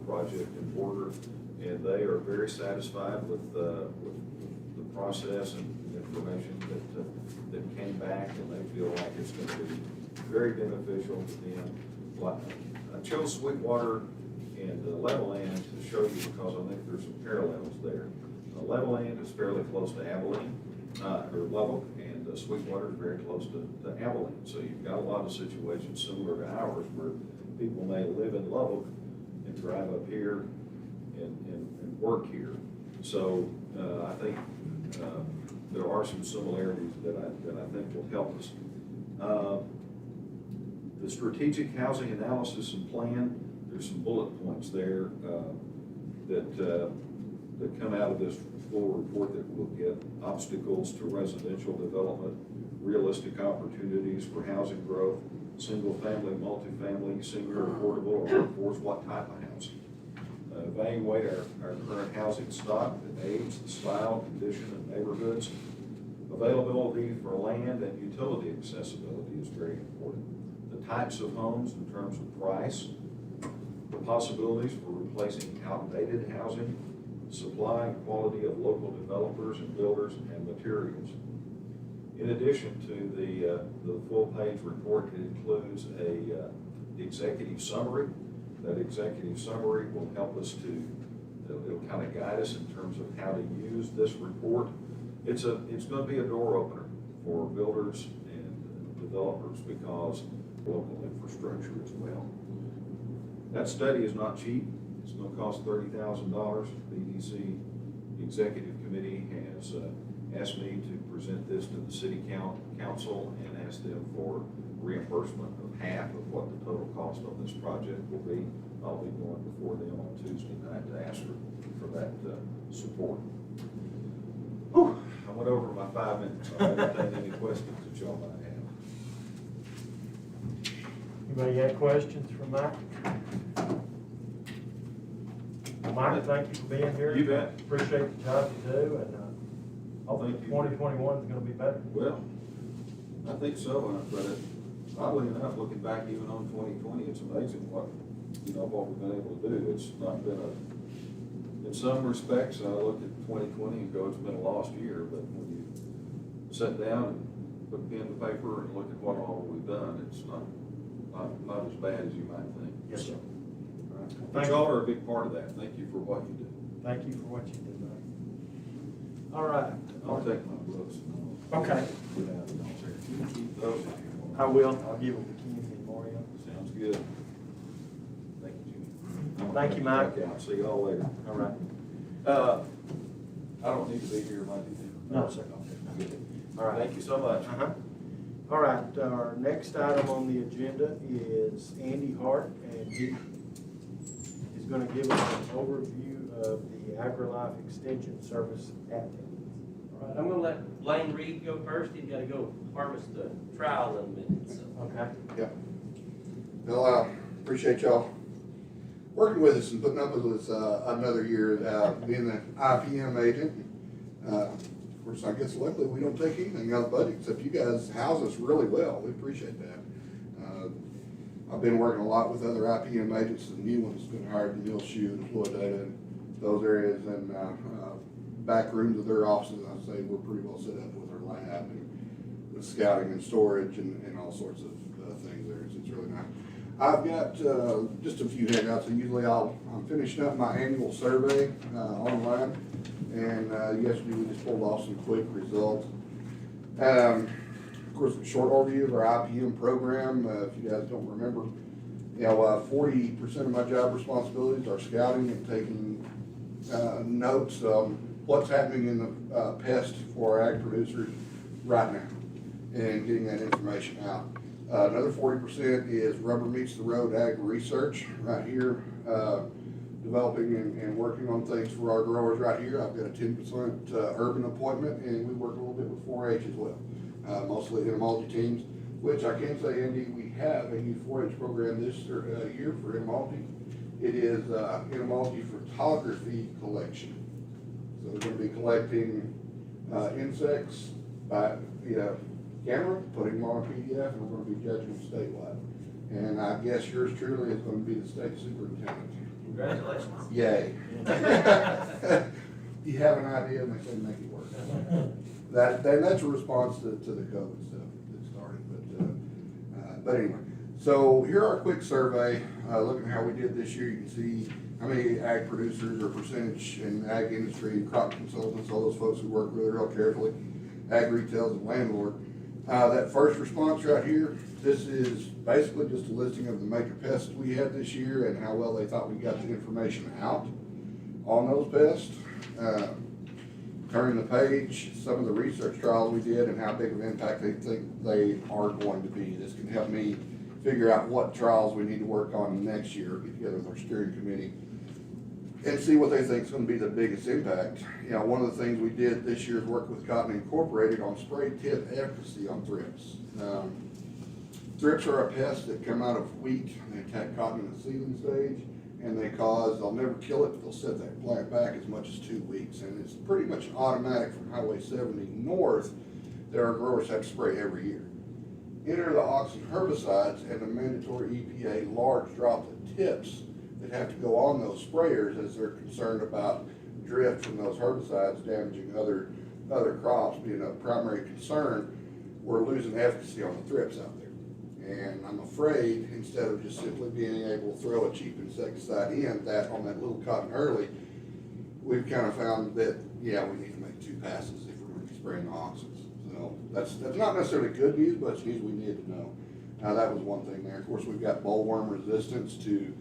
project in order, and they are very satisfied with the process and information that came back, and they feel like it's going to be very beneficial to them. I chose Sweetwater and Levelland to show you because I think there's some parallels there. Levelland is fairly close to Abilene, or Lubbock, and Sweetwater is very close to Abilene. So you've got a lot of situations similar to ours where people may live in Lubbock and drive up here and work here. So I think there are some similarities that I think will help us. The strategic housing analysis and plan, there's some bullet points there that come out of this full report that will get obstacles to residential development, realistic opportunities for housing growth, single family, multifamily, senior affordable, or workforce, what type of housing. Evaluate our current housing stock, the age, the style, condition, and neighborhoods. Availability for land and utility accessibility is very important. The types of homes in terms of price, the possibilities for replacing outdated housing, supply and quality of local developers and builders and materials. In addition to the full-page report, it includes a executive summary. That executive summary will help us it'll kind of guide us in terms of how to use this report. It's going to be a door opener for builders and developers because local infrastructure as well. That study is not cheap. It's going to cost $30,000. The EDC Executive Committee has asked me to present this to the City Council and ask them for reimbursement of half of what the total cost of this project will be. I'll be going before them on Tuesday night to ask for that support. Whew, I went over my 5 minutes. I'll entertain any questions that y'all might have. Anybody got questions for Mike? Mike, thank you for being here. You bet. Appreciate the job you do, and hopefully 2021 is going to be better. Well, I think so, but oddly enough, looking back even on 2020, it's amazing what we've been able to do. It's not been in some respects, I look at 2020 and go, it's been a lost year, but when you sit down and put pen to paper and look at what all we've done, it's not as bad as you might think. Yes, sir. But y'all are a big part of that. Thank you for what you do. Thank you for what you do, Mike. All right. I'll take my books. Okay. Get out of there. You can keep those if you want. I will. I'll give them to Kenzie and Mario. Sounds good. Thank you, Jimmy. Thank you, Mike. I'll see y'all later. All right. I don't need to be here Monday. No, sir. Good. All right. Thank you so much. All right, our next item on the agenda is Andy Hart, and he is going to give us an overview of the AgriLife Extension Service at. All right, I'm going to let Lane Reed go first. He's got to go harvest the trowel in a minute. So. Okay. Yeah. Well, appreciate y'all working with us and putting up with us another year, being the IPM agent. Of course, I guess luckily we don't take anything out of the budget except you guys house us really well. We appreciate that. I've been working a lot with other IPM agents. The new ones been hired in Millshoe and Florida and those areas, and back rooms of their offices. I say we're pretty well set up with our lab and the scouting and storage and all sorts of things there. So it's really nice. I've got just a few handouts. So usually I'm finishing up my annual survey online. And yesterday we just pulled off some quick results. Of course, a short overview of our IPM program. If you guys don't remember, 40% of my job responsibilities are scouting and taking notes on what's happening in the pest for our ag producers right now and getting that information out. Another 40% is rubber meets the road ag research right here. Developing and working on things for our growers right here. I've got a 10% urban appointment, and we work a little bit with 4-H as well, mostly entomology teams, which I can say, Andy, we have a new 4-H program this year for entomology. It is entomology photography collection. So we're going to be collecting insects by via camera, putting them on a PDF, and we're going to be judging them statewide. And I guess yours truly is going to be the state superintendent Congratulations. Yay. You have an idea and they say make it work. That's a response to the COVID stuff that started, but anyway. So here are a quick survey, looking at how we did this year. You can see how many ag producers or percentage in ag industry, crop consultants, all those folks who work really real carefully, ag retails and landlord. That first response right here, this is basically just a listing of the major pests we had this year and how well they thought we got the information out on those pests. Turning the page, some of the research trials we did and how big of an impact they think they are going to be. This can help me figure out what trials we need to work on next year, get together with our steering committee, and see what they think is going to be the biggest impact. You know, one of the things we did this year is work with Cotton Incorporated on spray tip efficacy on thrips. Thrips are a pest that come out of wheat. They attack cotton in the seedling stage, and they'll never kill it, but they'll set that plant back as much as 2 weeks. And it's pretty much automatic from Highway 70 north that our growers have to spray every year. Enter the auxin herbicides and the mandatory EPA large droplet tips that have to go on those sprayers as they're concerned about drift from those herbicides damaging other crops being a primary concern. We're losing efficacy on the thrips out there. And I'm afraid instead of just simply being able to throw a cheap insecticide on that little cotton early, we've kind of found that, yeah, we need to make 2 passes if we're going to be spraying the auxins. So that's not necessarily good news, but it's news we needed to know. Now that was one thing there. Of course, we've got bollworm resistance to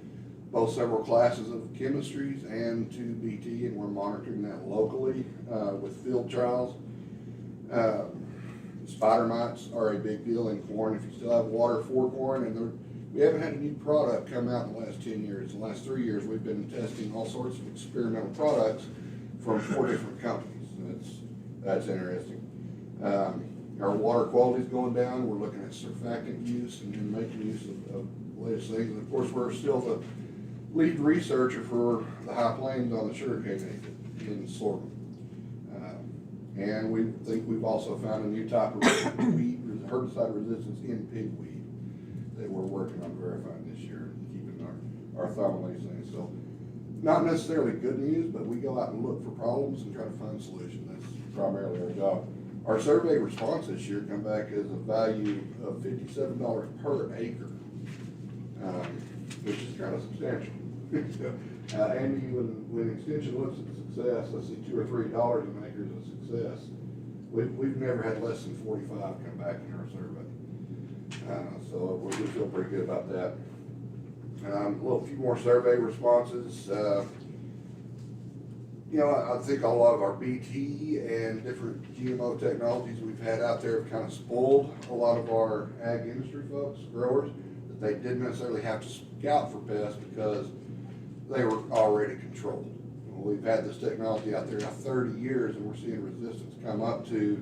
both several classes of chemistries and to BT, and we're monitoring that locally with field trials. Spider mites are a big deal in corn. If you still have water for corn, and we haven't had a new product come out in the last 10 years. In the last 3 years, we've been testing all sorts of experimental products from 4 different companies. That's interesting. Our water quality is going down. We're looking at surfactant use and making use of latest things. And of course, we're still the lead researcher for the High Plains on the sugarcane aphid in sorghum. And we think we've also found a new type of weed herbicide resistance in pigweed that we're working on verifying this year, keeping our thumb on these things. So not necessarily good news, but we go out and look for problems and try to find solutions. That's primarily our job. Our survey response this year come back as a value of $57 per acre, which is kind of substantial. Andy, when Extension looks at success, let's see, $2 or $3 an acre is a success. We've never had less than 45 come back in our survey. So we feel pretty good about that. A few more survey responses. You know, I think a lot of our BT and different GMO technologies we've had out there have kind of spoiled a lot of our ag industry folks, growers, that they didn't necessarily have to scout for pests because they were already controlled. We've had this technology out there now 30 years, and we're seeing resistance come up to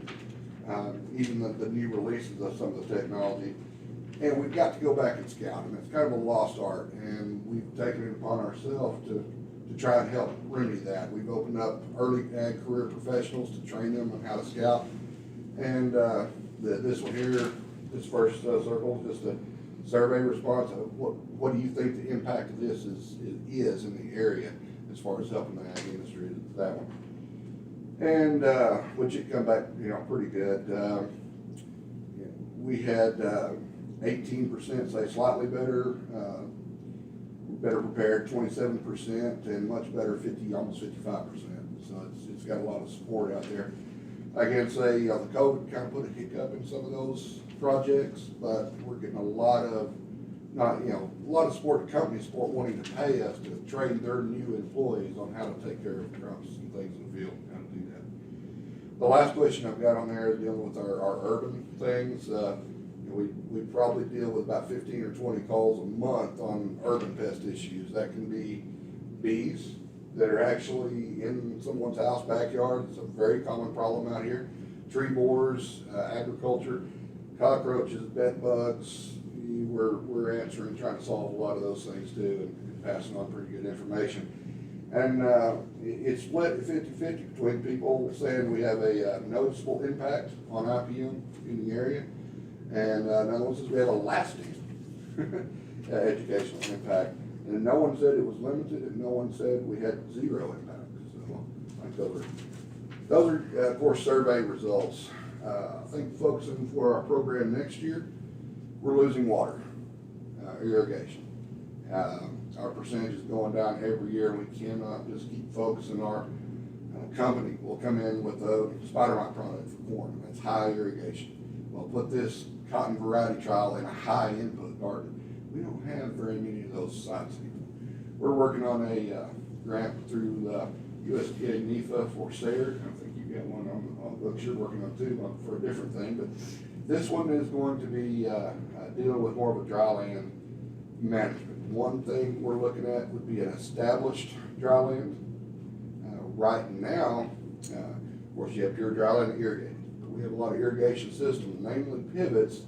even the new releases of some of the technology. And we've got to go back and scout, and it's kind of a lost art, and we've taken it upon ourselves to try and help remedy that. We've opened up early ag career professionals to train them on how to scout. And this one here, this first circle, just a survey response of what do you think the impact of this is in the area as far as helping the ag industry, that one. And which it come back, you know, pretty good. We had 18% say slightly better, better prepared 27%, and much better almost 55%. So it's got a lot of support out there. I can say the COVID kind of put a hiccup in some of those projects, but we're getting a lot of support, company support wanting to pay us to train their new employees on how to take care of crops and things in the field, and how to do that. The last question I've got on there is dealing with our urban things. We probably deal with about 15 or 20 calls a month on urban pest issues. That can be bees that are actually in someone's house backyard. It's a very common problem out here. Tree borers, agriculture, cockroaches, bed bugs. We're answering, trying to solve a lot of those things too, and passing on pretty good information. And it's split 50-50 between people saying we have a noticeable impact on IPM in the area, and another one says we have a lasting educational impact. And no one said it was limited, and no one said we had zero impact. So I think those are, of course, survey results. I think focusing for our program next year, we're losing water, irrigation. Our percentage is going down every year, and we cannot just keep focusing. Our company will come in with a spider mite product for corn. That's high irrigation. We'll put this cotton variety trial in a high input garden. We don't have very many of those sites anymore. We're working on a grant through USDA NEFA for SARE. I think you got one on books you're working on too, for a different thing. But this one is going to be dealing with more of a dry land management. One thing we're looking at would be an established dry land. Right now, of course, you have pure dry land and irrigated. But we have a lot of irrigation systems, namely pivots,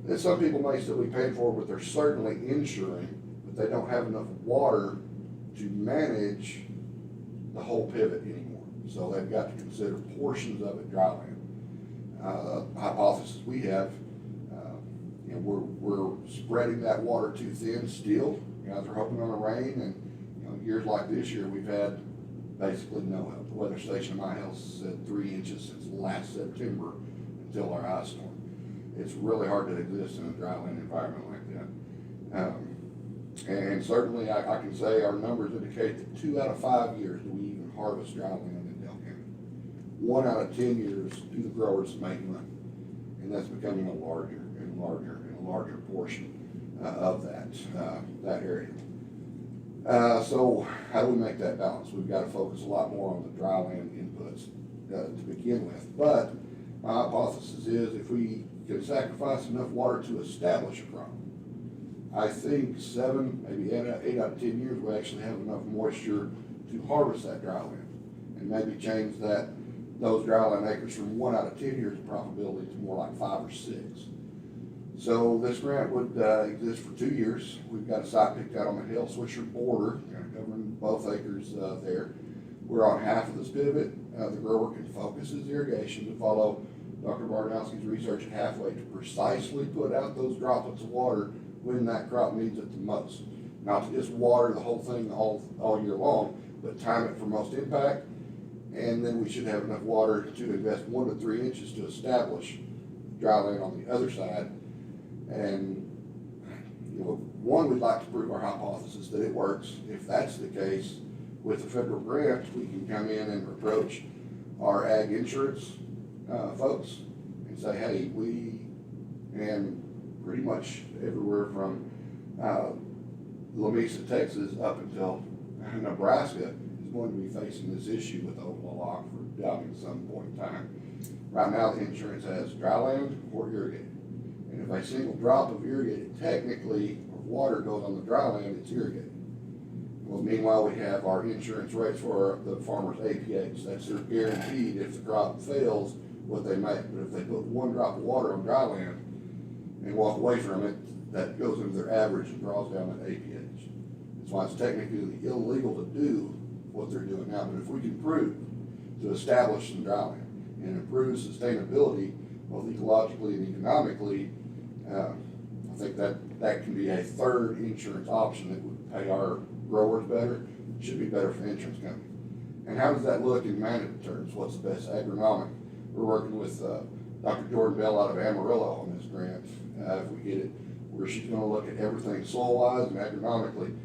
that some people may still be paying for, but they're certainly insuring, but they don't have enough water to manage the whole pivot anymore. So they've got to consider portions of it dry land. Hypothesis we have, we're spreading that water too thin still. Guys are hoping on a rain, and years like this year, we've had basically no help. The weather station in my house said 3 inches since last September until our ice storm. It's really hard to exist in a dry land environment like that. And certainly I can say our numbers indicate that 2 out of 5 years do we even harvest dry land in Dale County. 1 out of 10 years do the growers make money. And that's becoming a larger and larger and larger portion of that area. So how do we make that balance? We've got to focus a lot more on the dry land inputs to begin with. But my hypothesis is if we can sacrifice enough water to establish a crop, I think 7, maybe 8 out of 10 years, we actually have enough moisture to harvest that dry land and maybe change those dry land acres from 1 out of 10 years of profitability to more like 5 or 6. So this grant would exist for 2 years. We've got a site picked out on the Hale Swisher border, covering both acres there. We're on half of this pivot. The grower can focus his irrigation to follow Dr. Barnowski's research at halfway to precisely put out those droplets of water when that crop needs it the most. Not to just water the whole thing all year long, but time it for most impact. And then we should have enough water to invest 1 to 3 inches to establish dry land on the other side. And one, we'd like to prove our hypothesis that it works. If that's the case, with the federal grant, we can come in and approach our ag insurance folks and say, hey, and pretty much everywhere from Lamesa, Texas, up until Nebraska is going to be facing this issue with Oklahoma for drought at some point in time. Right now, the insurance has dry land or irrigated. And if a single drop of irrigated, technically, or water goes on the dry land, it's irrigated. Well, meanwhile, we have our insurance rates for the farmer's APH. That's their guaranteed if the crop fails, what they make. But if they put 1 drop of water on dry land and walk away from it, that goes into their average and draws down that APH. That's why it's technically illegal to do what they're doing now. But if we can prove to establish some dry land and improve sustainability, both ecologically and economically, I think that can be a third insurance option that would pay our growers better, should be better for the insurance company. And how does that look in management terms? What's the best agronomic? We're working with Dr. Jordan Bell out of Amarillo on this grant, if we get it, where she's going to look at everything soil-wise and agronomically.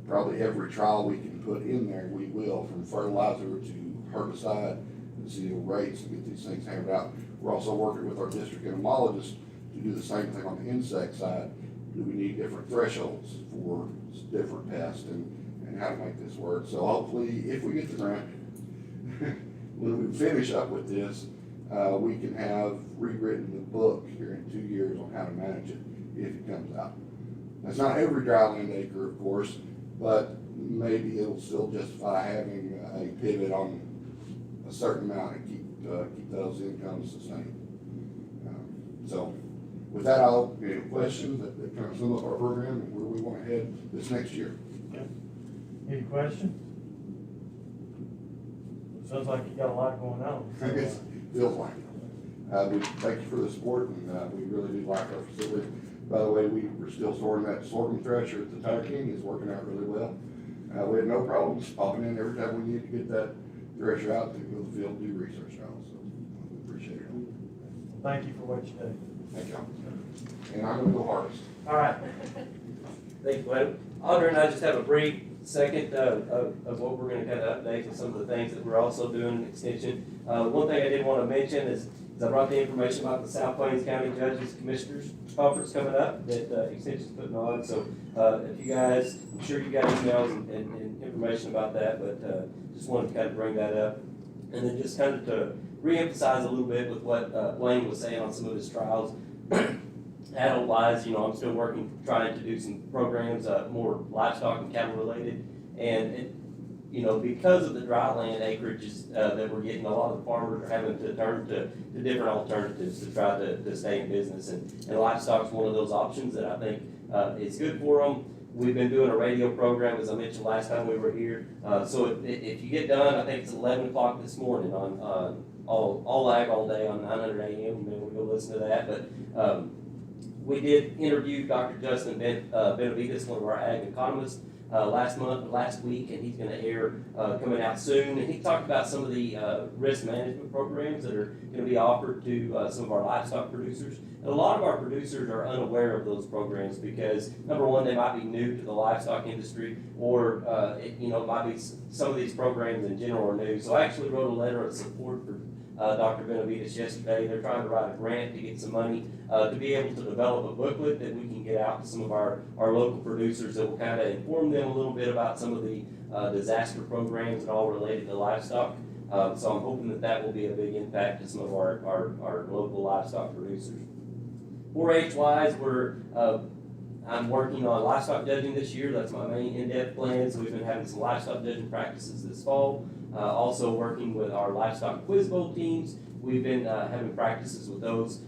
Probably every trial we can put in there, we will, from fertilizer to herbicide, and see the rates and get these things hammered out. We're also working with our district entomologist to do the same thing on the insect side. Do we need different thresholds for different pests and how to make this work? So hopefully, if we get the grant, when we finish up with this, we can have rewritten the book here in 2 years on how to manage it if it comes out. That's not every dry land acre, of course, but maybe it'll still justify having a pivot on a certain amount and keep those incomes sustained. So with that, I'll get any questions that kind of sum up our program and where we want to head this next year. Okay. Any questions? Sounds like you got a lot going on. I guess it feels like it. We thank you for the support, and we really do like our facility. By the way, we're still sorting that sorghum thresher at the Tyler King, it's working out really well. We had no problems popping in every time we needed to get that thresher out to go to the field and do research on, so we appreciate it. Thank you for what you do. Thank y'all. And I'm gonna go harvest. All right. Thank you, Glenn. Audra and I just have a brief second of what we're gonna kind of update with some of the things that we're also doing in Extension. One thing I did want to mention is I brought the information about the South Plains County Judges Commissioners Conference coming up that Extension's putting on. So if you guys, I'm sure you got emails and information about that, but just wanted to kind of bring that up. And then just kind of to reemphasize a little bit with what Wayne was saying on some of his trials. Adult-wise, I'm still working, trying to do some programs, more livestock and cattle related. And it, because of the dry land acreages that we're getting, a lot of the farmers are having to turn to different alternatives to try to stay in business. And livestock's one of those options that I think is good for them. We've been doing a radio program, as I mentioned last time we were here. So if you get done, I think it's 11 o'clock this morning on all ag all day on 900 AM. You may want to go listen to that. But we did interview Dr. Justin Benavides, one of our ag economists, last week, and he's going to air coming out soon. And he talked about some of the risk management programs that are going to be offered to some of our livestock producers. And a lot of our producers are unaware of those programs because, number one, they might be new to the livestock industry, or it might be some of these programs in general are new. So I actually wrote a letter of support for Dr. Benavides yesterday. They're trying to write a grant to get some money to be able to develop a booklet that we can get out to some of our local producers that will kind of inform them a little bit about some of the disaster programs and all related to livestock. So I'm hoping that will be a big impact to some of our local livestock producers. 4-H wise, I'm working on livestock judging this year. That's my main in-depth plan. So we've been having some livestock judging practices this fall. Also working with our livestock quiz bowl teams. We've been having practices with those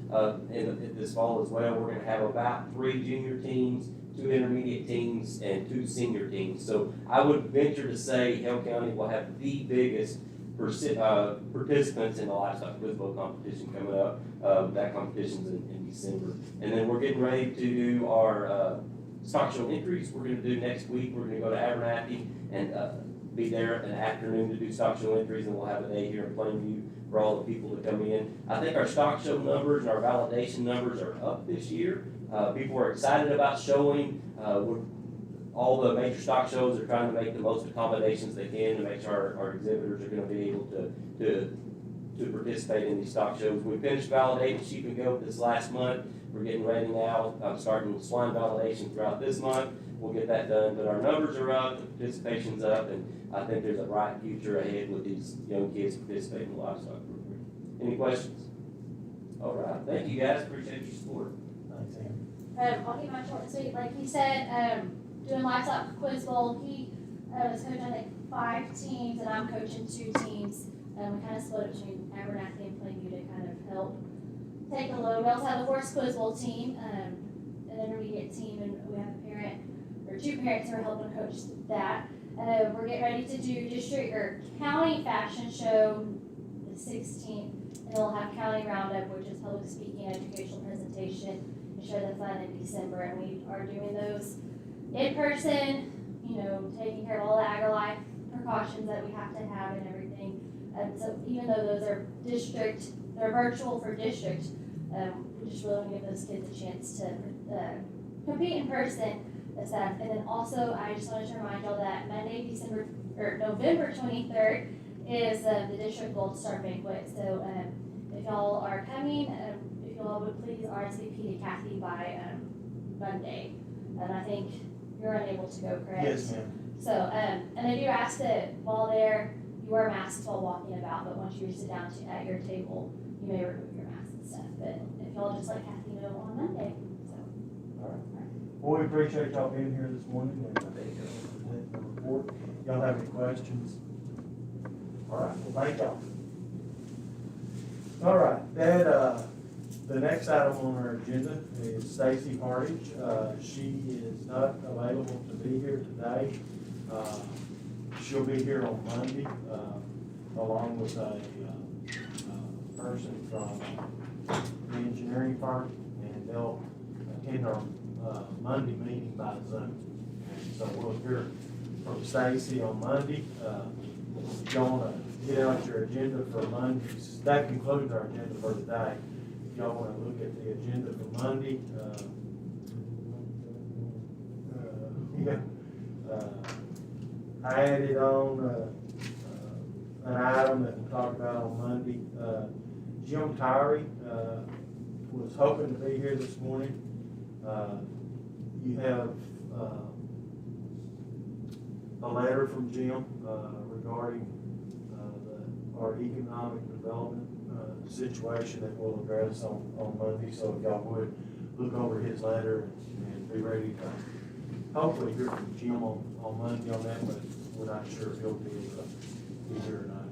this fall as well. We're going to have about 3 junior teams, 2 intermediate teams, and 2 senior teams. So I would venture to say Hale County will have the biggest participants in the livestock quiz bowl competition coming up. That competition's in December. And then we're getting ready to do our stock show entries. We're going to do next week. We're going to go to Abernathy and be there in the afternoon to do stock show entries, and we'll have a day here in Plainview for all the people to come in. I think our stock show numbers and our validation numbers are up this year. People are excited about showing. All the major stock shows are trying to make the most accommodations they can to make sure our exhibitors are going to be able to participate in these stock shows. We finished validating sheep and goat this last month. We're getting ready now. I'm starting swine validation throughout this month. We'll get that done, but our numbers are up, the participation's up, and I think there's a bright future ahead with these young kids participating in the livestock program. Any questions? All right, thank you guys, appreciate your support. Thanks, Andy. I'll keep mine short and sweet. Like he said, doing livestock quiz bowl. He was coaching, I think, 5 teams, and I'm coaching 2 teams. We kind of split it between Abernathy and Plainview to kind of help take the load. We also have a horse quiz bowl team, an intermediate team, and we have a parent or 2 parents who are helping coach that. We're getting ready to do district or county fashion show the 16th, and we'll have county roundup, which is public speaking, educational presentation, and show the fun in December. And we are doing those in person, taking care of all the agri-life precautions that we have to have and everything. So even though those are they're virtual for district, we just really want to give those kids a chance to compete in person. And then also, I just wanted to remind y'all that Monday, November 23rd is the district Gold Star Banquet. So if y'all are coming, if y'all would please RSVP to Kathy by Monday. And I think you're unable to go, correct? Yes, ma'am. So, and they do ask that while there, you wear masks while walking about, but once you sit down at your table, you may remove your mask and stuff. But if y'all just let Kathy know on Monday, so. All right. Well, we appreciate y'all being here this morning and presenting the report. Y'all have any questions? All right, well, thank y'all. All right, the next item on our agenda is Stacy Hardage. She is not available to be here today. She'll be here on Monday, along with a person from the engineering firm, and they'll attend our, Monday meeting by Zoom. So we'll hear from Stacy on Monday. If y'all wanna get out your agenda for Mondays, that concludes our agenda for today. If y'all wanna look at the agenda for Monday, I added on, an item that we'll talk about on Monday. Jim Tyree, was hoping to be here this morning. You have, a letter from Jim, regarding, our economic development, situation that we'll address on Monday. So if y'all would look over his letter and be ready to hopefully hear from Jim on Monday on that, but we're not sure if he'll be here or not.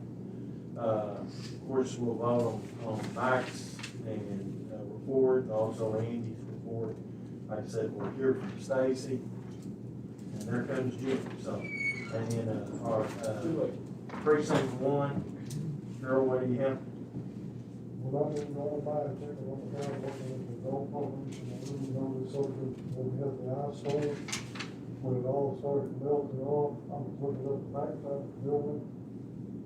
Of course, we'll vote on Mike's and report, also Andy's report. Like I said, we'll hear from Stacy, and there comes Jim. So, and then our precinct 1, Cheryl, what do you have? Well, I didn't know about it, taking on the ground, working with the golf promotion, and really noticed something when we had the ice storm, when it all started melting off. I was looking up the backside of the building,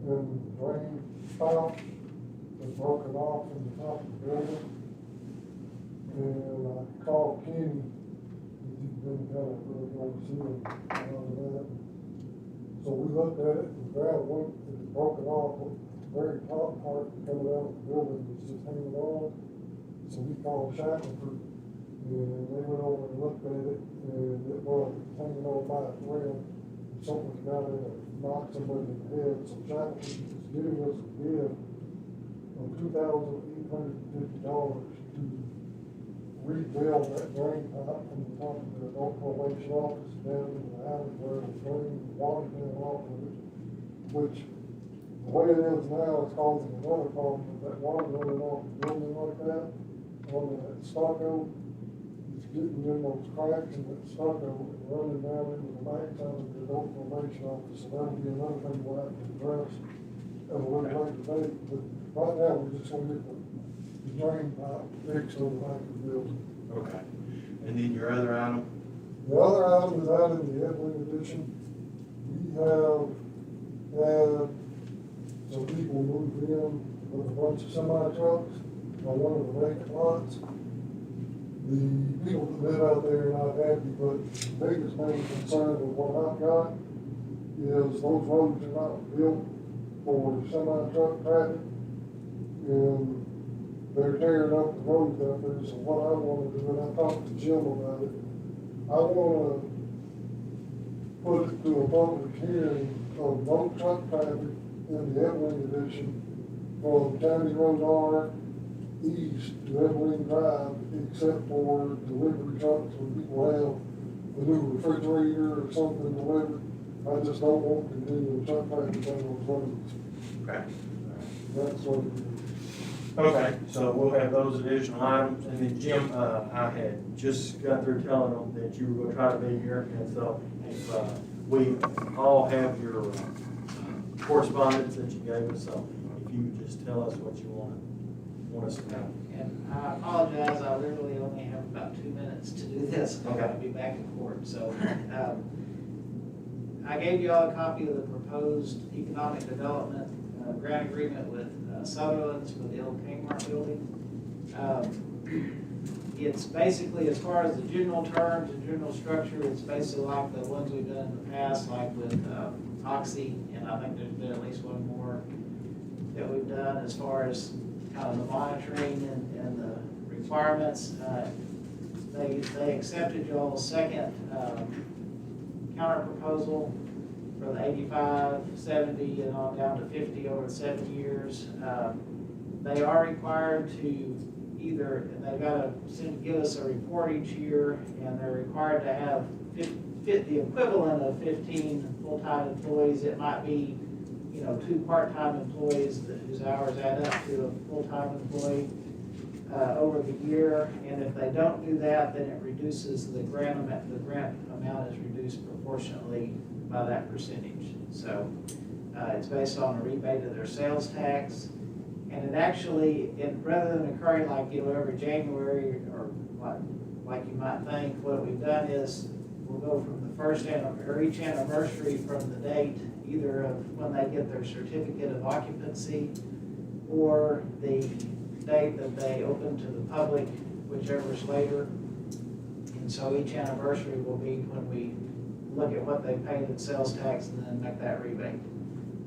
and the drain spout was broken off from the top of the building. And I called Kenny, he's been kind of really overseeing all of that. So we looked at it, the ground went, it was broken off, the very top part coming out of the building was just hanging on. So we called Shackelford, and they went over and looked at it, and it was hanging on by a thread. Something got in it, knocked somebody in the head, so Shackelford was giving us a bid of $2,850 to rebuild that drain pipe from the top of the adult probation office down into the alley where the drain water came off of it, which the way it is now, it's causing another problem with that water running off the building like that, on that stucco. It's getting in those cracks in that stucco and running down into the backside of the adult probation office, so that'll be another thing we'll have to address at a little later date. But right now, we're just gonna get the drain pipe fixed on the back of the building. Okay. And then your other item? The other item is out in the Edwin edition. We have had some people move in with a bunch of semi-trucks on one of the vacant lots. The people that live out there are not happy, but the biggest main concern with what I've got is those roads are not built for semi-truck traffic. And they're tearing up the roads out there, so what I wanna do, and I talked to Jim about it, I wanna put it to a public hearing of no truck traffic in the Evelyn edition from County Road R east to Evelyn Drive, except for delivery trucks when people have a new refrigerator or something delivered. I just don't want continual truck traffic on those roads. Okay. That's what it is. Okay, so we'll have those additional items, and then Jim, I had just got through telling them that you were gonna try to be here, and so if, we all have your correspondence that you gave us, so if you would just tell us what you want us to know. And I apologize, I literally only have about 2 minutes to do this, I'm gonna be back in court, so. I gave you all a copy of the proposed economic development grant agreement with Sutherland's for the old Kmart building. It's basically, as far as the general terms and general structure, it's basically like the ones we've done in the past, like with Oxy, and I think there's been at least one more that we've done as far as kind of the monitoring and the requirements. They accepted y'all's second counter proposal for the 85, 70, and on down to 50 over the 7 years. They are required to either, they've got to give us a report each year, and they're required to have the equivalent of 15 full-time employees. It might be, 2 part-time employees whose hours add up to a full-time employee over the year. And if they don't do that, then it reduces the grant amount. The grant amount is reduced proportionately by that percentage. So it's based on a rebate of their sales tax. And it actually, rather than occurring like, every January or like like you might think. What we've done is, we'll go from the each anniversary from the date, either of when they get their certificate of occupancy, or the date that they open to the public, whichever's later. And so each anniversary will be when we look at what they paid in sales tax and then make that rebate.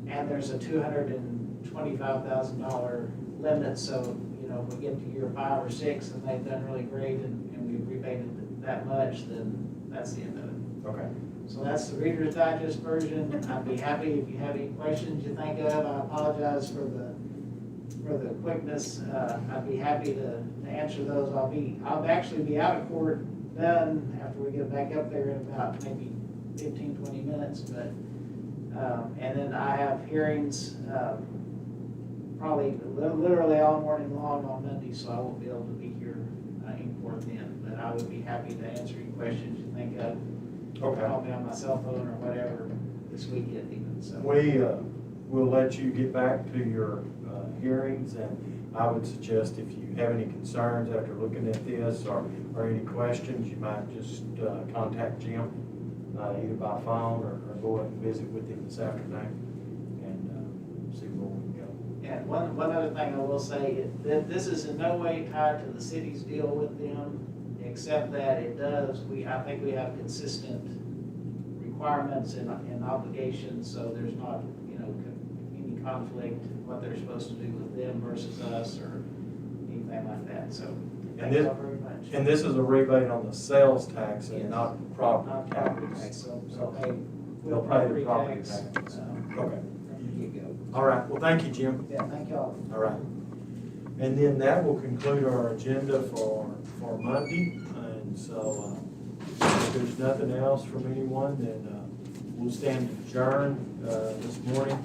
And there's a $225,000 limit, so, you know, if we get to year 5 or 6 and they've done really great and we've rebated that much, then that's the end of it. Okay. So that's the Reader's Digest version. I'd be happy if you have any questions you think of. I apologize for the quickness. I'd be happy to answer those. I'll actually be out of court done after we get back up there in about maybe 15, 20 minutes, but, and then I have hearings, probably literally all morning long on Monday, so I won't be able to be here in court then, but I would be happy to answer any questions you think of. Okay. Call me on my cell phone or whatever this weekend even, so. We'll let you get back to your hearings, and I would suggest if you have any concerns after looking at this or any questions, you might just contact Jim, either by phone or go up and visit with him this afternoon and see where we can go. And one other thing I will say, that this is in no way tied to the city's deal with them, except that it does, I think we have consistent requirements and obligations, so there's not, you know, any conflict, what they're supposed to do with them versus us or anything like that, so. Thank you all very much. And this is a rebate on the sales tax and Yes. not property Not property tax. tax, so pay. They'll pay the property tax. Okay. From the get-go. All right, well, thank you, Jim. Yeah, thank y'all. All right. And then that will conclude our agenda for Monday. And so, if there's nothing else from anyone, then we'll stand adjourned this morning.